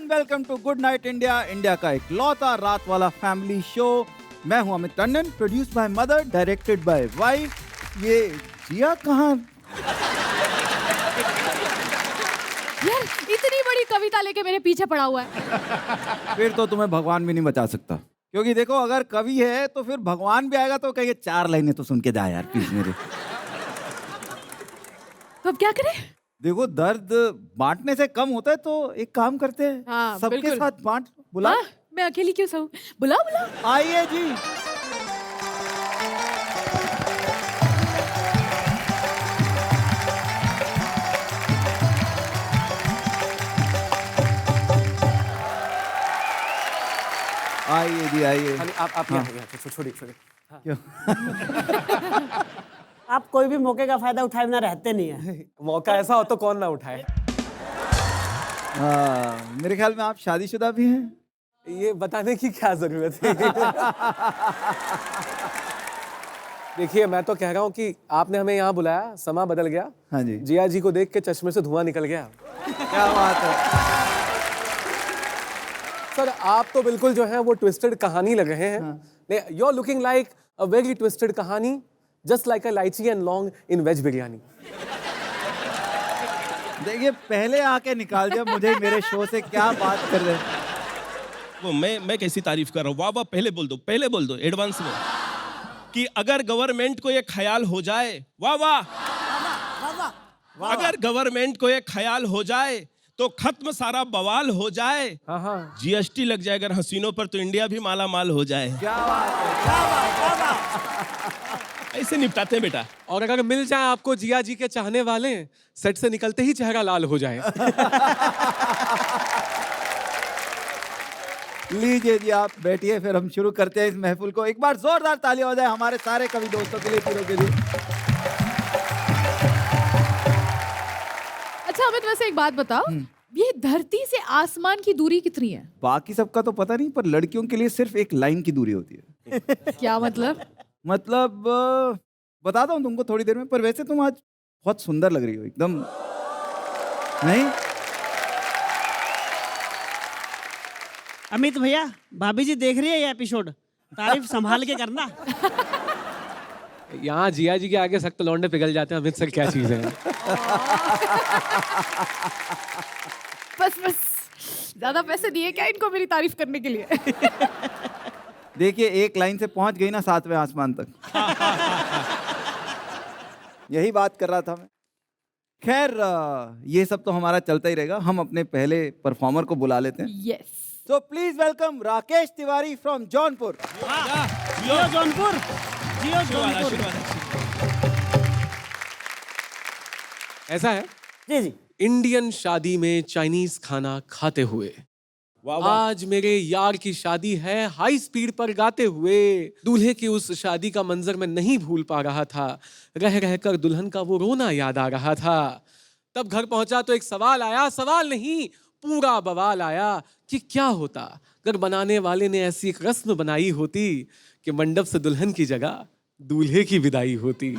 And welcome to Good Night India, India का इकलौता रात वाला फैमिली शो। मैं हूं Amit Tandon, produced by mother, directed by wife. ये जिया कहाँ? यार इतनी बड़ी कविता लेके मेरे पीछे पड़ा हुआ है। फिर तो तुम्हें भगवान भी नहीं बचा सकता, क्योंकि देखो अगर कवि है तो फिर भगवान भी आएगा तो कहिए 4 लाइनें तो सुन के जा यार प्लीज मेरे। तो अब क्या करें? देखो दर्द बांटने से कम होता है, तो एक काम करते हैं, हाँ, सबके बिल्कुल। साथ बांट। बुला। हाँ, मैं अकेली क्यों सहूं? बुलाओ बुलाओ। आइए जी। आइए जी आइए। आप यहाँ छोड़िए। क्यों? आप कोई भी मौके का फायदा उठाए बिना रहते नहीं है। मौका ऐसा हो तो कौन ना उठाए। मेरे ख्याल में आप शादीशुदा भी हैं। ये बताने की क्या जरूरत है? देखिए, मैं तो कह रहा हूँ कि आपने हमें यहाँ बुलाया, समा बदल गया। हाँ जी। जिया जी को देख के चश्मे से धुआं निकल गया। क्या बात है। सर, आप तो बिल्कुल जो है वो ट्विस्टेड कहानी लग रहे हैं। You are looking like a very twisted कहानी, just like a lychee and laung in veg biryani. देखिए पहले आके निकाल दिया मुझे मेरे शो से, क्या बात कर रहे हैं। वो मैं कैसी तारीफ कर रहा हूँ। वाह वाह, पहले बोल दो एडवांस में कि अगर गवर्नमेंट को ये ख्याल हो जाए, वाह वाह, अगर गवर्नमेंट को ये ख्याल हो जाए तो खत्म सारा बवाल हो जाए। हाँ। जीएसटी लग जाए अगर हसीनों पर तो इंडिया भी माला माल हो जाए। क्या बात है, क्या बात। ऐसे निपटाते हैं बेटा। और अगर मिल जाए आपको जिया जी के चाहने वाले, सेट से निकलते ही चेहरा लाल हो जाए। लीजिए जी, आप बैठिए, फिर हम शुरू करते हैं इस महफिल को। एक बार जोरदार तालियां हो जाए हमारे सारे कवि दोस्तों के लिए, पूरों के लिए। अच्छा अमित, वैसे एक बात बताओ, ये धरती से आसमान की दूरी कितनी है? बाकी सबका तो पता नहीं, पर लड़कियों के लिए सिर्फ एक लाइन की दूरी होती है। क्या मतलब? मतलब बताता हूँ तुमको थोड़ी देर में, पर वैसे तुम आज बहुत सुंदर लग रही हो एकदम। नहीं अमित भैया, भाभी जी देख रही है ये एपिसोड, तारीफ संभाल के करना। यहाँ जिया जी के आगे सख्त लौंडे पिघल जाते हैं। अमित सर क्या चीज है? बस ज्यादा पैसे दिए क्या इनको मेरी तारीफ करने के लिए? देखिए, एक लाइन से पहुंच गई ना 7वें आसमान तक। यही बात कर रहा था मैं। खैर, ये सब तो हमारा चलता ही रहेगा। हम अपने पहले परफॉर्मर को बुला लेते हैं। Yes. So please welcome Rakesh Tiwari from Jaunpur. जियो जौनपुर, जियो जौनपुर। ऐसा है, जी। इंडियन शादी में चाइनीज खाना खाते हुए आज मेरे यार की शादी है हाई स्पीड पर गाते हुए। दूल्हे की उस शादी का मंजर मैं नहीं भूल पा रहा था। रह रहकर दुल्हन का वो रोना याद आ रहा था। तब घर पहुंचा तो एक सवाल आया, सवाल नहीं पूरा बवाल आया कि क्या होता अगर बनाने वाले ने ऐसी एक रस्म बनाई होती कि मंडप से दुल्हन की जगह दूल्हे की विदाई होती।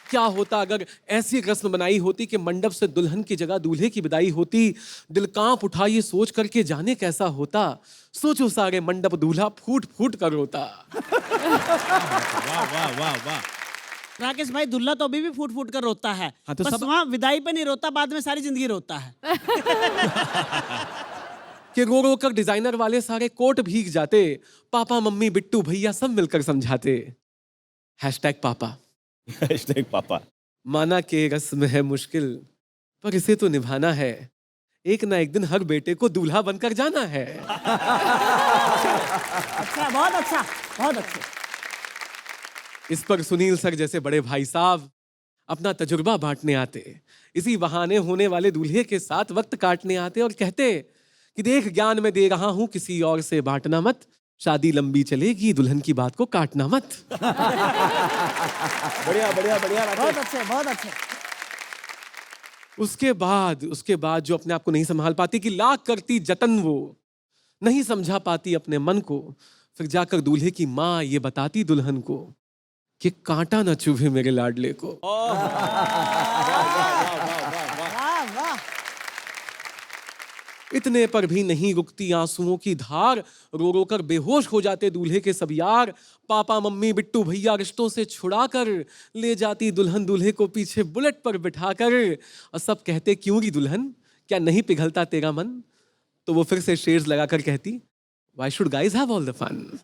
क्या होता अगर ऐसी एक रस्म बनाई होती कि मंडप से दुल्हन की जगह दूल्हे की विदाई होती। दिल कांप उठा ये सोच करके, जाने कैसा होता। सोचो सारे मंडप दूल्हा फूट फूट कर रोता। वाह वाह वाह वाह। राकेश भाई, दुल्हा तो अभी भी फूट फूट कर रोता है। हाँ, तो बस सब वहाँ विदाई पे नहीं रोता, बाद में सारी जिंदगी रोता है। कि रो रो कर डिजाइनर वाले सारे कोट भीग जाते। पापा मम्मी बिट्टू भैया सब मिलकर समझाते। हैशटैग पापा। पापा। माना कि रस्म है मुश्किल, पर इसे तो निभाना है। एक ना एक दिन हर बेटे को दूल्हा बनकर जाना है। अच्छा, बहुत अच्छा, बहुत अच्छा। इस पर सुनील सर जैसे बड़े भाई साहब अपना तजुर्बा बांटने आते। इसी बहाने होने वाले दूल्हे के साथ वक्त काटने आते और कहते कि देख, ज्ञान में दे रहा हूं, किसी और से बांटना मत। शादी लंबी चलेगी, दुल्हन की बात को काटना मत। बढ़िया बढ़िया बढ़िया। बहुत अच्छे, बहुत अच्छे। उसके बाद जो अपने आप को नहीं संभाल पाती कि लाख करती जतन, वो नहीं समझा पाती अपने मन को। फिर जाकर दूल्हे की माँ ये बताती दुल्हन को कि कांटा न चुभे मेरे लाडले को। इतने पर भी नहीं रुकती आंसुओं की धार, रो रो कर बेहोश हो जाते दूल्हे के सब यार। पापा मम्मी बिट्टू भैया रिश्तों से छुड़ाकर ले जाती दुल्हन दूल्हे को पीछे बुलेट पर बिठाकर, और सब कहते क्यों री दुल्हन, क्या नहीं पिघलता तेरा मन? तो वो फिर से शेर्स लगाकर कहती, Why should guys have all the fun?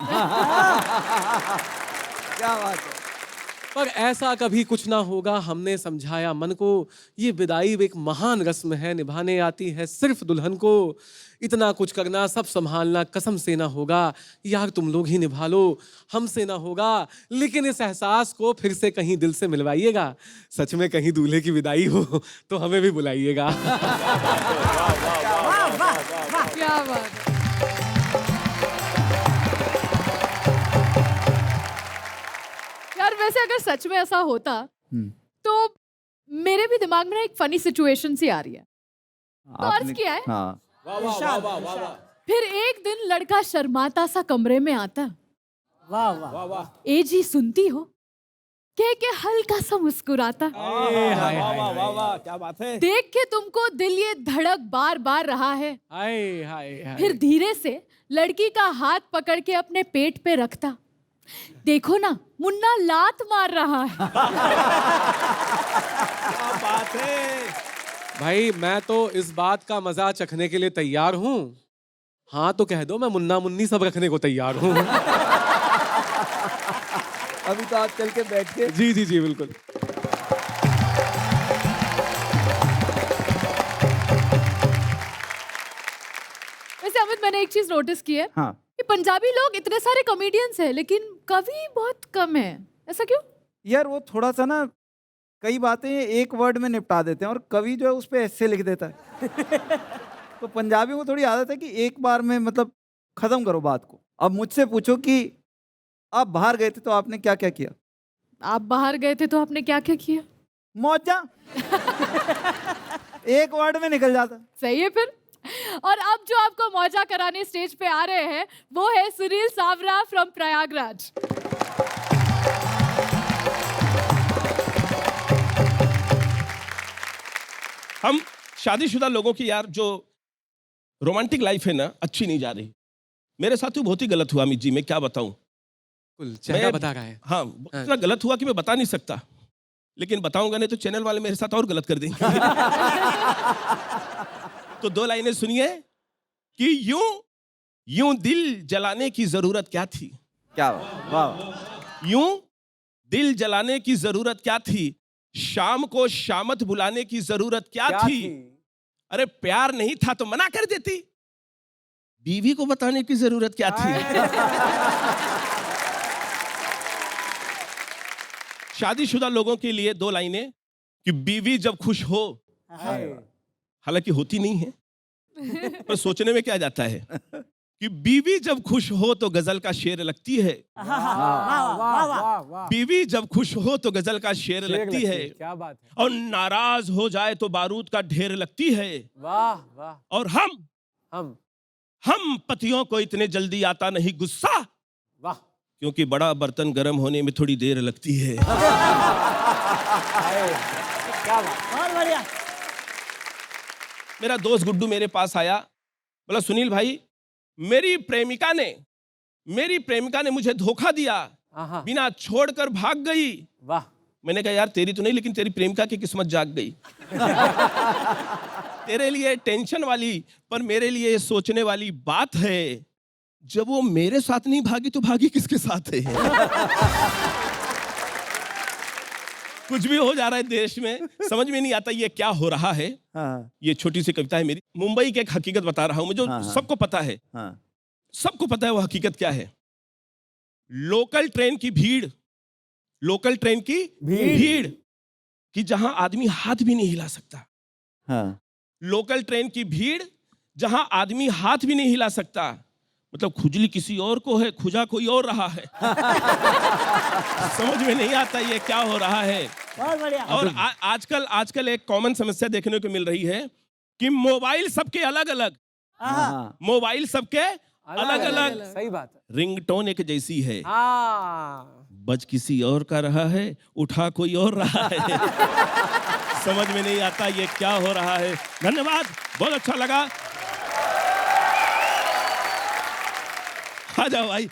क्या बात है। पर ऐसा कभी कुछ ना होगा, हमने समझाया मन को, ये विदाई एक महान रस्म है, निभाने आती है सिर्फ दुल्हन को। इतना कुछ करना, सब संभालना कसम से ना होगा, यार तुम लोग ही निभा लो, हमसे ना होगा। लेकिन इस एहसास को फिर से कहीं दिल से मिलवाइएगा, सच में कहीं दूल्हे की विदाई हो तो हमें भी बुलाइएगा। क्या बात है। यार वैसे अगर सच में ऐसा होता तो मेरे भी दिमाग में ना एक फनी सिचुएशन सी आ रही है। तो अर्ज किया है। हाँ। फिर एक दिन लड़का शर्माता सा कमरे में आता, वाह वाह वाह, ए जी सुनती हो, कह के हल्का सा मुस्कुराता, क्या बात है। देख के तुमको दिल ये धड़क बार बार रहा है। हाय हाय हाय। फिर धीरे से लड़की का हाथ पकड़ के अपने पेट पे रखता, देखो ना मुन्ना लात मार रहा है। क्या बात है। भाई मैं तो इस बात का मजा चखने के लिए तैयार हूँ। हाँ तो कह दो, मैं मुन्ना मुन्नी सब रखने को तैयार हूँ। अभी तो आप चल के बैठ के। जी जी जी बिल्कुल। वैसे अमित, मैंने एक चीज नोटिस की है हाँ। कि पंजाबी लोग इतने सारे कॉमेडियंस हैं लेकिन कवि बहुत कम है, ऐसा क्यों? यार वो थोड़ा सा ना, कई बातें एक वर्ड में निपटा देते हैं और कवि जो है उस पे ऐसे लिख देता है। तो पंजाबी को थोड़ी आदत है कि एक बार में मतलब खत्म करो बात को। अब मुझसे पूछो कि आप बाहर गए थे तो आपने क्या क्या किया? आप बाहर गए थे तो आपने क्या क्या किया? मौजा। एक वर्ड में निकल जाता। सही है फिर। और अब जो आपको मौजा कराने स्टेज पे आ रहे हैं वो है सुनील सावरा फ्रॉम प्रयागराज। हम शादीशुदा लोगों की यार जो रोमांटिक लाइफ है ना, अच्छी नहीं जा रही। मेरे साथ तो बहुत ही गलत हुआ अमित जी, मैं क्या बताऊं। चेहरा बता रहा है। हाँ, इतना गलत हुआ कि मैं बता नहीं सकता, लेकिन बताऊंगा नहीं तो चैनल वाले मेरे साथ और गलत कर देंगे। तो दो लाइनें सुनिए कि यूं यूं दिल जलाने की जरूरत क्या थी। क्या वाह। यूं दिल जलाने की जरूरत क्या थी, शाम को शामत बुलाने की जरूरत क्या थी। अरे प्यार नहीं था तो मना कर देती, बीवी को बताने की जरूरत क्या थी। शादीशुदा लोगों के लिए दो लाइनें कि बीवी जब खुश हो, हालांकि होती नहीं है पर सोचने में क्या जाता है कि बीवी जब खुश हो तो गजल का शेर लगती है। बीवी जब खुश हो तो गजल का शेर लगती है। क्या बात है। और नाराज हो जाए तो बारूद का ढेर लगती है। वाह वाह। और हम पतियों को इतने जल्दी आता नहीं गुस्सा, वाह, क्योंकि बड़ा बर्तन गर्म होने में थोड़ी देर लगती है। बहुत बढ़िया। मेरा दोस्त गुड्डू मेरे पास आया, बोला सुनील भाई, मेरी प्रेमिका ने मुझे धोखा दिया, बिना छोड़कर भाग गई। वाह। मैंने कहा यार तेरी तो नहीं, लेकिन तेरी प्रेमिका की किस्मत जाग गई। तेरे लिए टेंशन वाली पर मेरे लिए सोचने वाली बात है, जब वो मेरे साथ नहीं भागी तो भागी किसके साथ है। कुछ भी हो जा रहा है देश में, समझ में नहीं आता ये क्या हो रहा है। हाँ। ये छोटी सी कविता है मेरी, मुंबई की एक हकीकत बता रहा हूं, मुझे सबको पता है। सबको पता है वो हकीकत क्या है। लोकल ट्रेन की भीड़ कि जहां आदमी हाथ भी नहीं हिला सकता। लोकल ट्रेन की भीड़ जहां आदमी हाथ भी नहीं हिला सकता, मतलब खुजली किसी और को है, खुजा कोई और रहा है। समझ में नहीं आता ये क्या हो रहा है। बहुत बढ़िया। और आजकल एक कॉमन समस्या देखने को मिल रही है कि मोबाइल सबके अलग अलग, मोबाइल सबके अलग अलग, सही बात है। रिंगटोन एक जैसी है, बज किसी और का रहा है, उठा कोई और रहा है। समझ में नहीं आता ये क्या हो रहा है। धन्यवाद, बहुत अच्छा लगा। आ जाओ भाई।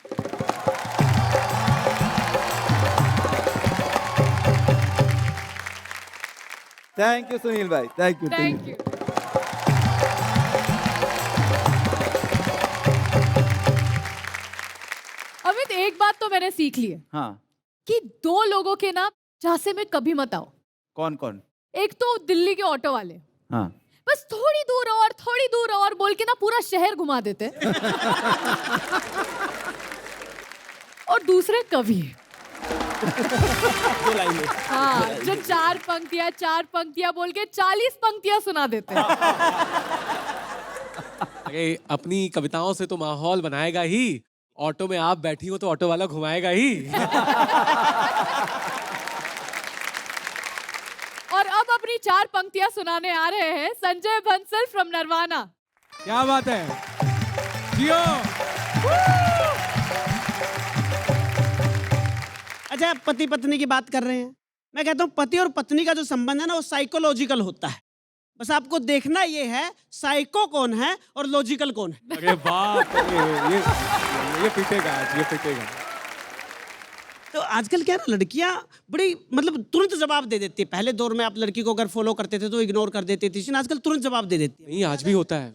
थैंक यू सुनील भाई, thank you. Thank you. Amit, एक बात तो मैंने सीख ली है हाँ, कि दो लोगों के नाम झांसे में कभी मत आओ। कौन कौन? एक तो दिल्ली के ऑटो वाले, हाँ, बस थोड़ी दूर और बोल के ना पूरा शहर घुमा देते हैं। और दूसरे कवि, दो लाइनें। हाँ, जो चार पंक्तियां बोल के 40 पंक्तियां सुना देते हैं। अरे अपनी कविताओं से तो माहौल बनाएगा ही, ऑटो में आप बैठी हो तो ऑटो वाला घुमाएगा ही। और अब अपनी 4 पंक्तियां सुनाने आ रहे हैं संजय बंसल फ्रॉम नरवाना। क्या बात है, जियो। अच्छा, पति पत्नी की बात कर रहे हैं। मैं कहता हूँ पति और पत्नी का जो संबंध है ना, वो साइकोलॉजिकल होता है। बस आपको देखना ये है साइको कौन है और लॉजिकल कौन है। अरे बाप रे, ये पिटेगा आज, ये पिटेगा। तो आजकल क्या है ना, लड़कियां बड़ी मतलब तुरंत जवाब दे देती है। पहले दौर में आप लड़की को अगर फॉलो करते थे तो इग्नोर कर देती थी, लेकिन आजकल तुरंत जवाब दे देती है। नहीं, आज भी होता है।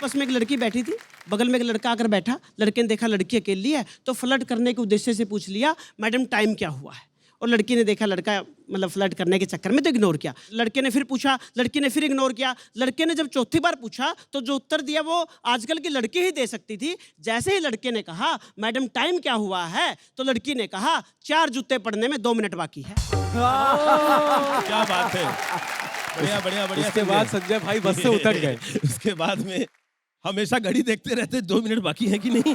बस में एक लड़की बैठी थी, बगल में एक लड़का आकर बैठा। लड़के ने देखा लड़की अकेली है तो फ्लर्ट करने के उद्देश्य से पूछ लिया, मैडम टाइम क्या हुआ है? और लड़की ने देखा लड़का मतलब फ्लर्ट करने के चक्कर में तो इग्नोर किया। लड़के ने फिर पूछा, लड़की ने फिर इग्नोर किया। लड़के ने जब चौथी बार पूछा तो जो उत्तर दिया वो आजकल की लड़की ही दे सकती थी। जैसे ही लड़के ने कहा मैडम टाइम क्या हुआ है, तो लड़की ने कहा 4 जूते पड़ने में 2 मिनट बाकी है। क्या बात है, बढ़िया बढ़िया बढ़िया। उसके बाद संजय भाई बस से उतर गए। उसके बाद में हमेशा घड़ी देखते रहते, 2 मिनट बाकी है कि नहीं।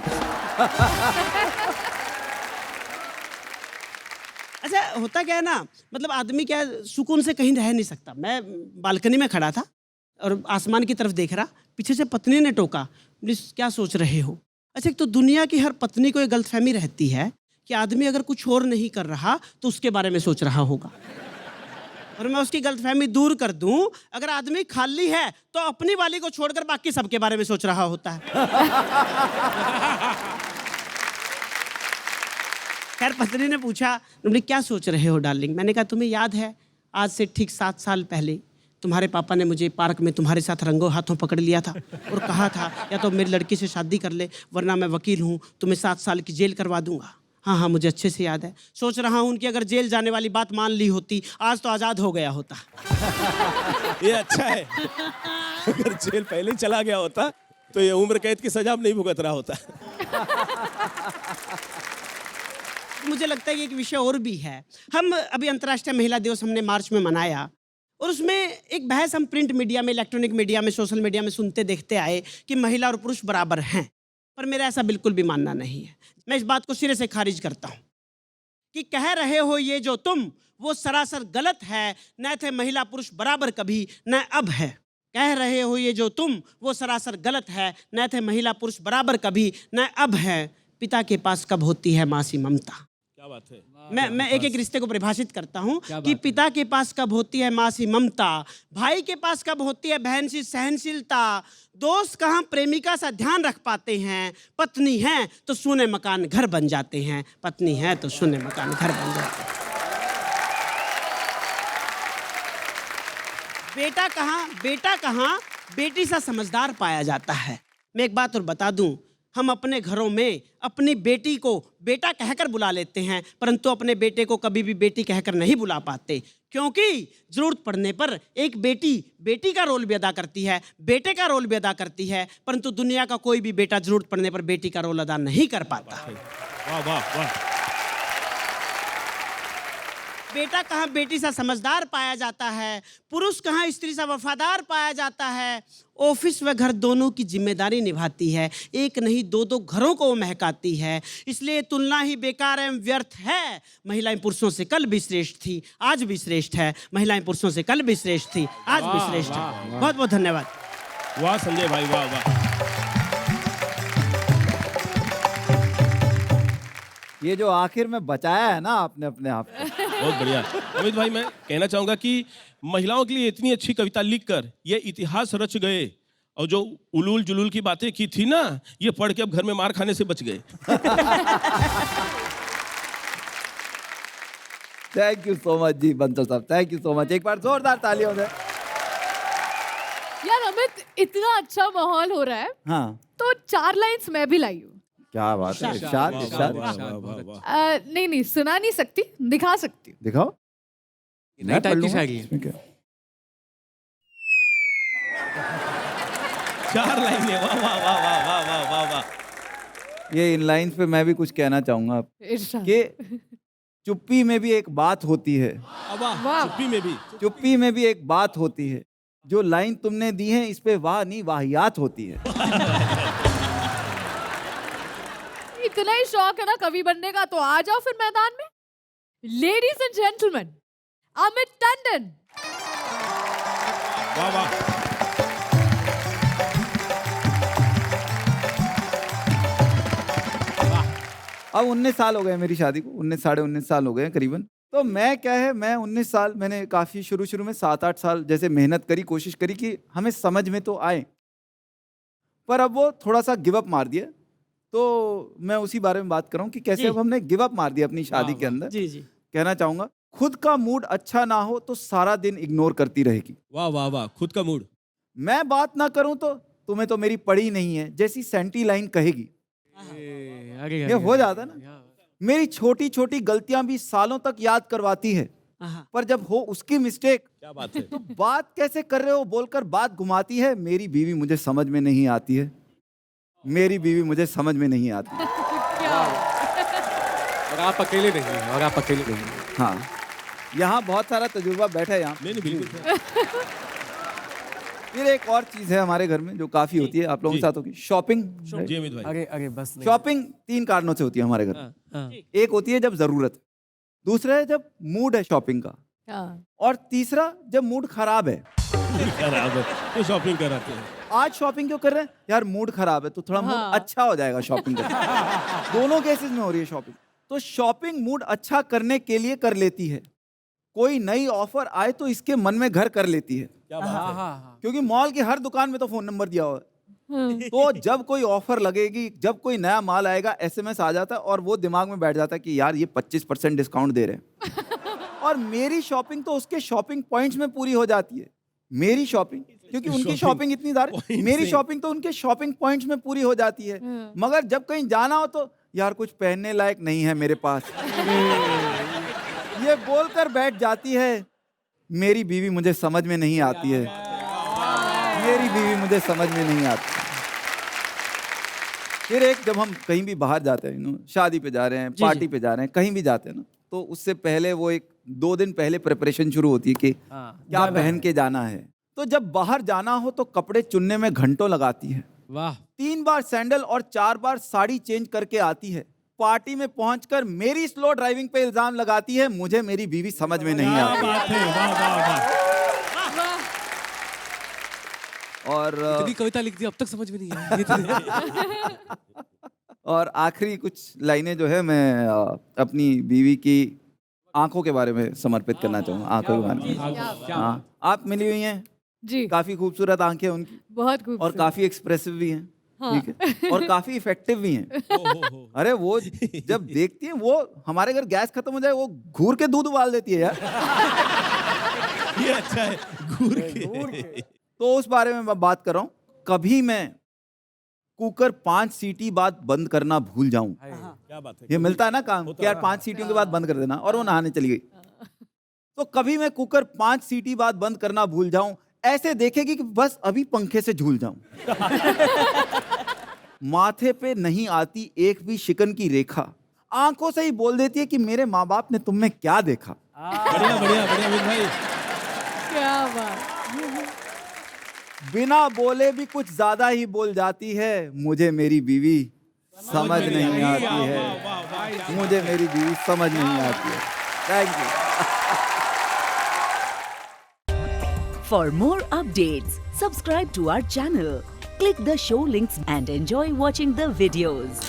अच्छा, होता क्या है ना, मतलब आदमी क्या है, सुकून से कहीं रह नहीं सकता। मैं बालकनी में खड़ा था और आसमान की तरफ देख रहा, पीछे से पत्नी ने टोका, क्या सोच रहे हो? अच्छा, एक तो दुनिया की हर पत्नी को एक गलतफहमी रहती है कि आदमी अगर कुछ और नहीं कर रहा तो उसके बारे में सोच रहा होगा। और मैं उसकी गलतफहमी दूर कर दूं, अगर आदमी खाली है तो अपनी वाली को छोड़कर बाकी सबके बारे में सोच रहा होता है। खैर, पत्नी ने पूछा, तुमने क्या सोच रहे हो डार्लिंग? मैंने कहा तुम्हें याद है आज से ठीक 7 साल पहले तुम्हारे पापा ने मुझे पार्क में तुम्हारे साथ रंगों हाथों पकड़ लिया था और कहा था या तो मेरी लड़की से शादी कर ले वरना मैं वकील हूँ, तुम्हें 7 साल की जेल करवा दूंगा। हाँ हाँ, मुझे अच्छे से याद है। सोच रहा हूँ उनकी अगर जेल जाने वाली बात मान ली होती आज तो आज़ाद हो गया होता। ये अच्छा है, अगर जेल पहले ही चला गया होता तो ये उम्र कैद की सजा नहीं भुगत रहा होता। मुझे लगता है कि एक विषय और भी है। हम अभी अंतर्राष्ट्रीय महिला दिवस हमने मार्च में मनाया और उसमें एक बहस हम प्रिंट मीडिया में, इलेक्ट्रॉनिक मीडिया में, सोशल मीडिया में सुनते देखते आए कि महिला और पुरुष बराबर हैं। पर मेरा ऐसा बिल्कुल भी मानना नहीं है। मैं इस बात को सिरे से खारिज करता हूँ कि कह रहे हो ये जो तुम वो सरासर गलत है। न थे महिला पुरुष बराबर कभी, न अब है। कह रहे हो ये जो तुम वो सरासर गलत है। न थे महिला पुरुष बराबर कभी, न अब है। पिता के पास कब होती है माँ सी ममता। क्या बात है। मैं एक एक रिश्ते को परिभाषित करता हूँ कि पिता के पास कब होती है माँ सी ममता, भाई के पास कब होती है बहन सी सहनशीलता, दोस्त कहाँ प्रेमिका सा ध्यान रख पाते हैं, पत्नी है तो सुने मकान घर बन जाते हैं, पत्नी है तो सुने मकान घर बन जाते हैं। बेटा कहाँ बेटी सा समझदार पाया जाता है। मैं एक बात और बता दूं, हम अपने घरों में अपनी बेटी को बेटा कहकर बुला लेते हैं परंतु अपने बेटे को कभी भी बेटी कहकर नहीं बुला पाते, क्योंकि जरूरत पड़ने पर एक बेटी का रोल भी अदा करती है, बेटे का रोल भी अदा करती है, परंतु दुनिया का कोई भी बेटा जरूरत पड़ने पर बेटी का रोल अदा नहीं कर पाता। वाह वाह वाह। बेटा कहाँ बेटी सा समझदार पाया जाता है, पुरुष कहाँ स्त्री सा वफादार पाया जाता है। ऑफिस व घर दोनों की जिम्मेदारी निभाती है, एक नहीं 2-2 घरों को वो महकाती है। इसलिए तुलना ही बेकार एवं व्यर्थ है। महिलाएं पुरुषों से कल भी श्रेष्ठ थी, आज भी श्रेष्ठ है। महिलाएं पुरुषों से कल भी श्रेष्ठ थी, आज भी श्रेष्ठ है। बहुत बहुत धन्यवाद। वाह संजय भाई, वाह वाह। ये जो आखिर में बचाया है ना आपने अपने आप को, बहुत बढ़िया। अमित भाई, मैं कहना चाहूंगा कि महिलाओं के लिए इतनी अच्छी कविता लिखकर ये इतिहास रच गए और जो उलूल जुलूल की बातें की थी ना, ये पढ़ के अब घर में मार खाने से बच गए। थैंक यू सो मच जी बंसल साहब, थैंक यू सो मच। एक बार जोरदार तालियों से। यार अमित, इतना अच्छा माहौल हो रहा है, हाँ, तो 4 लाइंस मैं भी लाई हूँ। क्या बात है, इरशाद इरशाद। नहीं सुना नहीं सकती, दिखा सकती हूँ। दिखाओ। नई टाइप की शायरी है। इसमें क्या? 4 लाइनें, वाह वाह वाह वाह वाह वाह वाह वाह। ये इन लाइन्स पे मैं भी कुछ कहना चाहूंगा इरशाद। कि चुप्पी में भी एक बात होती है, वाह। चुप्पी में भी। चुप्पी में भी एक बात होती है। जो लाइन तुमने दी है इस पे वाह नहीं वाहियात होती है। इतना ही शौक है ना कवि बनने का, तो आ जाओ फिर मैदान में। Ladies and gentleman, Amit Tandon. वाह वाह। अब 19 साल हो गए मेरी शादी को, 19 साढ़े 19 साल हो गए करीबन। तो मैं क्या है, मैं 19 साल मैंने काफ़ी शुरू में 7-8 साल जैसे मेहनत करी, कोशिश करी कि हमें समझ में तो आए, पर अब वो थोड़ा सा गिव अप मार दिया। तो मैं उसी बारे में बात कर रहा हूँ कि कैसे जी। अब हमने गिव अप मार दिया अपनी शादी के अंदर। जी जी। कहना चाहूँगा, खुद का मूड अच्छा ना हो तो सारा दिन इग्नोर करती रहेगी। वाह वाह वाह, खुद का मूड। मैं बात ना करूँ तो तुम्हें तो मेरी पड़ी नहीं है जैसी सेंटी लाइन कहेगी। ये हो जाता है ना। मेरी छोटी छोटी गलतियां भी सालों तक याद करवाती है, पर जब हो उसकी मिस्टेक क्या बात है। तो बात कैसे कर रहे हो बोलकर बात घुमाती है। मेरी बीवी मुझे समझ में नहीं आती है, मेरी बीवी मुझे समझ में नहीं आती। और आप अकेले नहीं हैं, और आप अकेले नहीं हैं। हाँ, यहाँ बहुत सारा तजुर्बा बैठा है यहाँ। नहीं बिल्कुल। फिर एक और चीज है हमारे घर में जो काफी होती है, आप लोगों के साथ होगी, शॉपिंग। जी अमित भाई। अरे बस नहीं। शॉपिंग 3 कारणों से होती है हमारे घर में। हाँ। एक होती है जब जरूरत है, दूसरा है जब मूड है शॉपिंग का, और तीसरा जब मूड खराब है। खराब है तो शॉपिंग कराते हैं। आज शॉपिंग क्यों कर रहे हैं यार, मूड खराब है तो थोड़ा मूड अच्छा हो जाएगा शॉपिंग करके। दोनों केसेस में हो रही है शॉपिंग। तो शॉपिंग मूड अच्छा करने के लिए कर लेती है। कोई नई ऑफर आए तो इसके मन में घर कर लेती है, क्या बात है। क्योंकि मॉल की हर दुकान में तो फोन नंबर दिया हुआ है। तो जब कोई ऑफर लगेगी, जब कोई नया माल आएगा, SMS आ जाता है और वो दिमाग में बैठ जाता है कि यार ये 25% डिस्काउंट दे रहे हैं। और मेरी शॉपिंग तो उसके शॉपिंग पॉइंट्स में पूरी हो जाती है। मेरी शॉपिंग, क्योंकि उनकी शॉपिंग इतनी ज़्यादा, मेरी शॉपिंग तो उनके शॉपिंग पॉइंट्स में पूरी हो जाती है। मगर जब कहीं जाना हो तो यार कुछ पहनने लायक नहीं है मेरे पास, ये बोलकर बैठ जाती है। मेरी बीवी मुझे समझ में नहीं आती है, मेरी बीवी मुझे समझ में नहीं आती। फिर एक, जब हम कहीं भी बाहर जाते हैं, शादी पे जा रहे हैं, पार्टी पे जा रहे हैं, कहीं भी जाते हैं ना, तो उससे पहले वो 1-2 दिन पहले प्रिपरेशन शुरू होती है कि क्या पहन के जाना है। तो जब बाहर जाना हो तो कपड़े चुनने में घंटों लगाती है। वाह। 3 बार सैंडल और 4 बार साड़ी चेंज करके आती है। पार्टी में पहुंचकर मेरी स्लो ड्राइविंग पे इल्जाम लगाती है। मुझे मेरी बीवी समझ में नहीं आती। बात है, वाह वाह वाह। और इतनी कविता लिख दी, अब तक समझ में नहीं आई। और आखिरी कुछ लाइनें जो है मैं अपनी बीवी की आंखों के बारे में समर्पित करना चाहूँगा। आंखों के बारे में, हाँ, आप मिली हुई हैं जी, काफी खूबसूरत आंखें उनकी, बहुत खूबसूरत और काफी एक्सप्रेसिव भी हैं, ठीक है, और काफी इफेक्टिव भी हैं। अरे वो जब देखती है, वो हमारे घर गैस खत्म हो जाए वो घूर के दूध उबाल देती है यार। ये अच्छा है, घूर के। तो उस बारे में मैं बात कर रहा हूँ। कभी मैं कुकर 5 सीटी बाद बंद करना भूल जाऊं, क्या बात है। ये मिलता है ना काम कि यार 5 सीटियों के बाद बंद कर देना, और वो नहाने चली गई। तो कभी मैं कुकर 5 सीटी बाद बंद करना भूल जाऊं, ऐसे देखेगी कि बस अभी पंखे से झूल जाऊं। माथे पे नहीं आती एक भी शिकन की रेखा, आंखों से ही बोल देती है कि मेरे माँ बाप ने तुम में क्या देखा। बढ़िया बढ़िया बढ़िया अमित भाई। क्या बात। बिना बोले भी कुछ ज्यादा ही बोल जाती है। मुझे मेरी बीवी समझ नहीं आती है, मुझे मेरी बीवी समझ नहीं आती है। Thank you. For more updates, subscribe to our channel, click the show links and enjoy watching the videos.